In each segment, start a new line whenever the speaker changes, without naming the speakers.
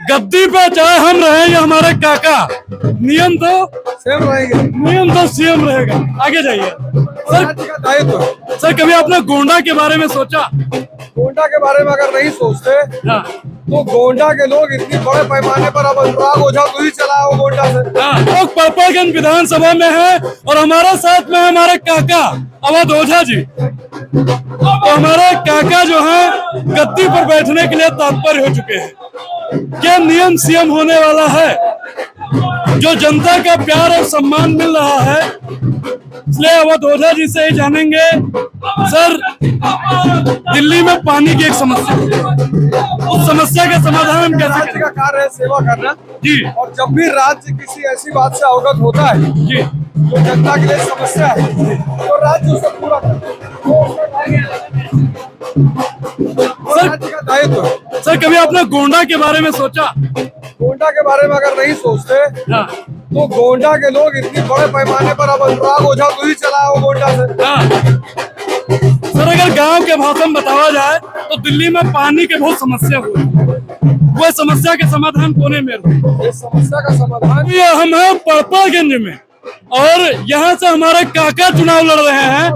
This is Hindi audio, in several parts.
गद्दी पे चाहे हम रहे या हमारे काका, नियम तो
सेम रहेंगे।
नियम तो सीएम रहेगा। आगे जाइए सर।
राज्य का दायित्व।
सर कभी आपने गोंडा के बारे में सोचा?
गोंडा के बारे में अगर नहीं सोचते
हाँ
तो गोंडा के लोग इतनी बड़े पैमाने पर अब अनुराग ओझा तू ही चला हो गोंडा से।
हाँ, लोग पड़पड़गंज विधानसभा में है और हमारे साथ में हमारे काका अवध ओझा जी। तो हमारे काका जो है गद्दी पर बैठने के लिए तत्पर हो चुके हैं। क्या नियम सीएम होने वाला है? जो जनता का प्यार और सम्मान मिल रहा है, इसलिए अवध ओझा जी से ही जानेंगे। सर, दिल्ली में पानी की एक समस्या, उस समस्या के समाधान हम कैसे
राज्य
करें?
का कार्य है सेवा करना
जी
और जब भी राज्य किसी ऐसी बात से अवगत होता है
जी
जो जनता के लिए समस्या है तो राज्य उसे पूरा करता है। वो राज्य का दायित्व है।
सर कभी आपने गोंडा के बारे में सोचा?
गोंडा के बारे में अगर नहीं सोचते
हाँ
तो गोंडा के लोग इतनी बड़े पैमाने पर अब अनुराग ओझा तू ही चला हो गोंडा से।
हाँ। सर अगर गांव के भाषा में बताया जाए तो दिल्ली में पानी के बहुत समस्या हुई, वो समस्या के समाधान कोने में
इस समस्या का समाधान
ये हम हैं पड़पड़गंज में और यहाँ से हमारे काका चुनाव लड़ रहे हैं।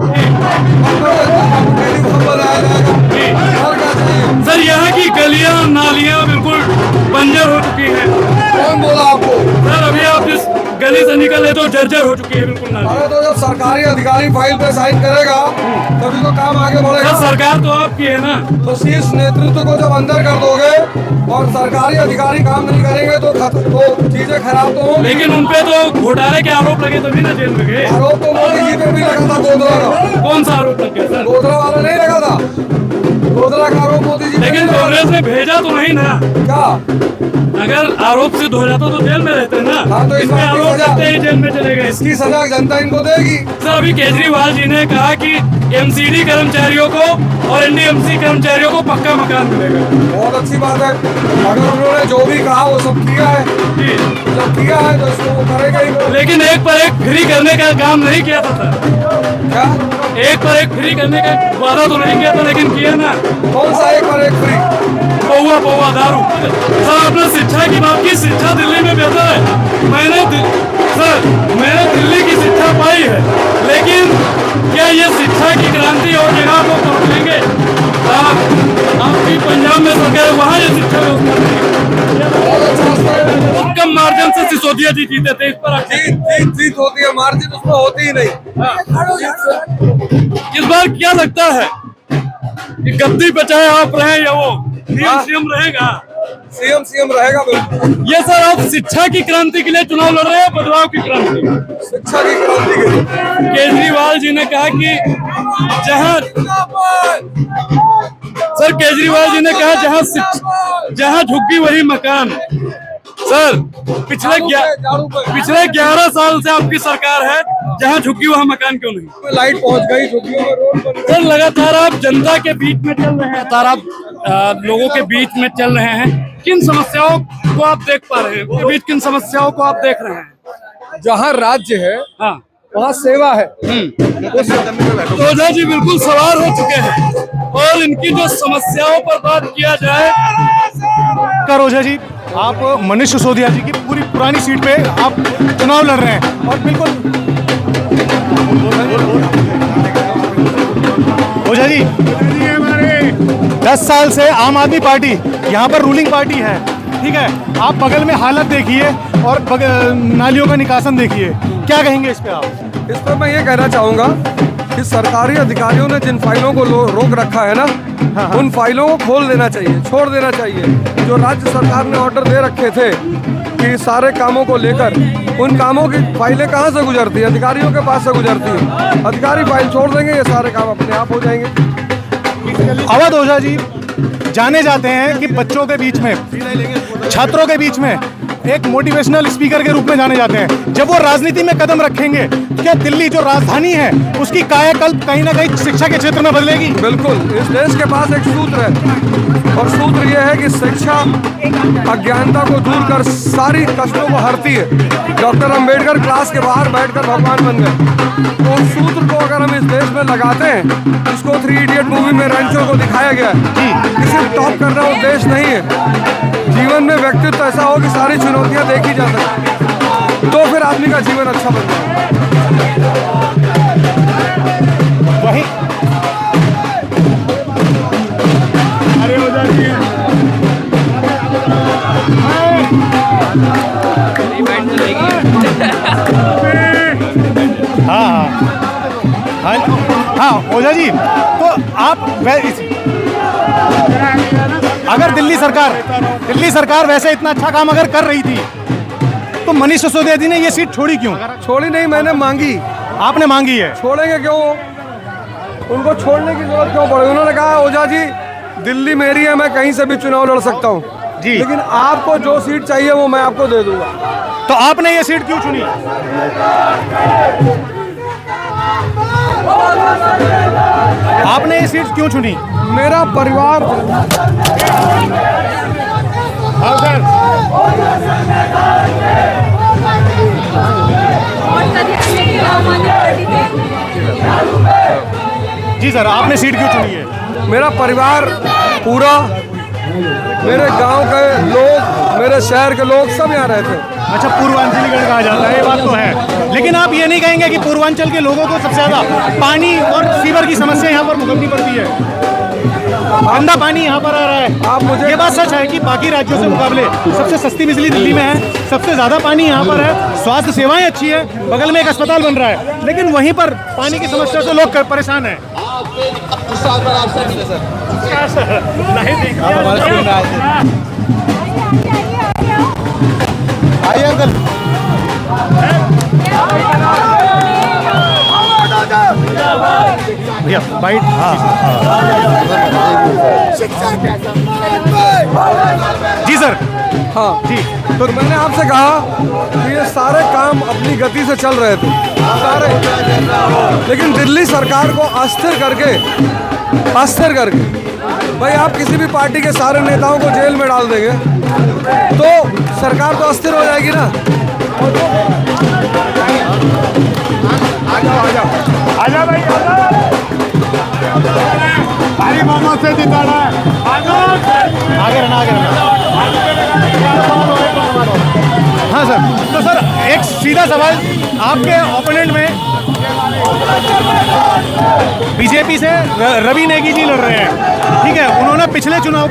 सर यहाँ की गलियां नालियां बिल्कुल बंजर हो चुकी हैं।
कौन बोला आपको?
सर अभी आप जिस गली से निकले तो जर्जर हो चुकी है बिल्कुल नाली।
अरे तो जब सरकारी अधिकारी फाइल पे साइन करेगा तभी तो काम आगे बढ़ेगा।
सर सरकार तो आपकी है ना।
तो शीर्ष नेतृत्व को जब अंदर कर दोगे और सरकारी अधिकारी काम नहीं करेंगे तो चीजें खराब तो होंगी।
लेकिन उनपे तो घोटाले के आरोप लगे तभी ना जेल में गए।
आरोप तो मोदी जी पे भी लगा था गोधरा का।
कौन सा आरोप लग गया सर?
गोधरा वाला नहीं लगा था, गोधरा का आरोप मोदी जी पे
लेकिन
नहीं लगा।
कांग्रेस ने भेजा तो नहीं ना।
क्या
अगर आरोप सिद्ध हो जाता तो जेल में रहते ना।
हाँ, तो इस
इनके
बात की
आरोप
सजा-
लगते ही जेल में चले गए।
इसकी सजा जनता इनको देगी।
सर अभी केजरीवाल जी ने कहा कि एमसीडी कर्मचारियों को और एनडीएमसी कर्मचारियों को पक्का मकान मिलेगा।
बहुत अच्छी बात है। अगर उन्होंने जो भी कहा वो सब किया है,
जी
जब किया है तो इसको वो करेगा ही।
लेकिन एक पर एक फ्री करने का काम नहीं किया था सर।
क्या
एक पर एक फ्री करने का वादा तो नहीं किया था लेकिन किया ना।
कौन सा एक पर एक फ्री?
पौवा पौवा दारू। सर आपने शिक्षा की बात की, शिक्षा दिल्ली में बेहतर है। मैंने दिल्ली की शिक्षा पाई है, लेकिन क्या ये शिक्षा की क्रांति और जगह को पहुंच लेंगे? आपकी पंजाब में सरकार वहाँ ये शिक्षा बहुत कम मार्जिन से सिसोदिया जी जीते थे। इस पर
जीत होती है, मार्जिन उसमें होती ही नहीं।
इस बार क्या लगता है कि गद्दी पे चाहे आप रहे या वो सीएम रहेगा?
सीएम रहेगा बिल्कुल।
ये सर आप शिक्षा की क्रांति के लिए चुनाव लड़ रहे हैं, बदलाव की क्रांति?
शिक्षा की क्रांति के लिए
केजरीवाल जी ने कहा कि जहां झुग्गी वही मकान। सर पिछले 11 साल से आपकी सरकार है, जहां झुग्गी वहां मकान क्यों नहीं?
लाइट पहुंच गई, झुग्गियों में रोड बन गई।
सर लगातार आप जनता के बीच में चल रहे हैं, लगातार आप लोगों के बीच में चल रहे हैं। किन समस्याओं को आप देख पा रहे हैं? उनके बीच किन समस्याओं को आप देख रहे हैं?
जहाँ राज्य है
हाँ
वहाँ सेवा है।
तो ओझा जी बिल्कुल सवार हो चुके हैं और इनकी जो समस्याओं पर बात किया जाए।
कर ओझा जी, आप मनीष सिसोदिया जी की पूरी पुरानी सीट पे आप चुनाव लड़ रहे हैं और बिल्कुल ओझा जी 10 साल से आम आदमी पार्टी यहाँ पर रूलिंग पार्टी है, ठीक है। आप बगल में हालत देखिए और नालियों का निकासन देखिए, क्या कहेंगे इस पे आप?
इस पर मैं ये कहना चाहूँगा कि सरकारी अधिकारियों ने जिन फाइलों को रोक रखा है ना, उन फाइलों को खोल देना चाहिए, छोड़ देना चाहिए। जो राज्य सरकार ने ऑर्डर दे रखे थे कि सारे कामों को लेकर, उन कामों की फाइलें कहाँ से गुजरती है? अधिकारियों के पास से गुजरती है। अधिकारी फाइल छोड़ देंगे, ये सारे काम अपने आप हो जाएंगे।
अवध ओझा जी जाने जाते हैं कि बच्चों के बीच में, छात्रों के बीच में एक मोटिवेशनल स्पीकर के रूप में जाने जाते हैं। जब वो राजनीति में कदम रखेंगे तो क्या दिल्ली जो राजधानी है उसकी कायाकल्प कहीं ना कहीं शिक्षा के क्षेत्र में बदलेगी?
बिल्कुल। इस देश के पास एक सूत्र है और सूत्र यह है कि शिक्षा अज्ञानता को दूर कर सारी कष्टों को हरती है। डॉक्टर अंबेडकर क्लास के बाहर बैठकर भगवान बन गए। तो उस सूत्र को अगर हम इस देश में लगाते हैं, जिसको 3 इडियट मूवी में रैंचो को दिखाया गया है कि सिर्फ टॉप करना उद्देश्य नहीं है, जीवन में व्यक्तित्व ऐसा हो कि सारी चुनौतियां देखी जा सके, तो फिर आदमी का जीवन अच्छा बन जाए।
वही अरे हो जाती है। हाँ हाँ हाँ ओझा जी, तो आप अगर दिल्ली सरकार वैसे इतना अच्छा काम अगर कर रही थी तो मनीष सिसोदिया जी ने ये सीट छोड़ी क्यों?
छोड़ी नहीं, मैंने मांगी।
आपने मांगी है?
छोड़ेंगे क्यों? उनको छोड़ने की जरूरत क्यों पड़ी? उन्होंने कहा ओझा जी दिल्ली मेरी है, मैं कहीं से भी चुनाव लड़ सकता हूँ
जी,
लेकिन आपको जो सीट चाहिए वो मैं आपको दे दूंगा।
तो आपने ये सीट क्यों चुनी? आपने ये सीट क्यों चुनी?
मेरा परिवार
जी सर, आपने सीट क्यों चुनी है?
मेरा परिवार पूरा, मेरे गांव के लोग, मेरे शहर के लोग सब यहाँ रहते हैं।
अच्छा, पूर्वांचलीगढ़ कहा जाता है, ये बात तो है, लेकिन आप ये नहीं कहेंगे कि पूर्वांचल के लोगों को सबसे ज्यादा पानी और सीवर की समस्या यहाँ पर भुगतनी पड़ती है? गंदा पानी यहाँ पर आ रहा है।
आप मुझे
ये बात सच है कि बाकी राज्यों से मुकाबले सबसे सस्ती बिजली दिल्ली में है, सबसे ज्यादा पानी यहाँ पर है, स्वास्थ्य सेवाएं अच्छी है, बगल में एक अस्पताल बन रहा है, लेकिन वहीं पर पानी की समस्या से लोग परेशान है। आइए अंकल। भैया बाइट। जी सर।
हाँ
जी,
तो मैंने आपसे कहा कि ये सारे काम अपनी गति से चल रहे थे सारे, लेकिन दिल्ली सरकार को अस्थिर करके भाई आप किसी भी पार्टी के सारे नेताओं को जेल में डाल देंगे तो सरकार तो अस्थिर हो जाएगी ना।
आजा भाई, भारी मोहम्मद से जिताना है। आगे रहना। हाँ सर, तो सर एक सीधा सवाल, आपके ओपोनेंट में बीजेपी से रवि नेगी जी लड़ रहे हैं, ठीक है, उन्होंने पिछले चुनाव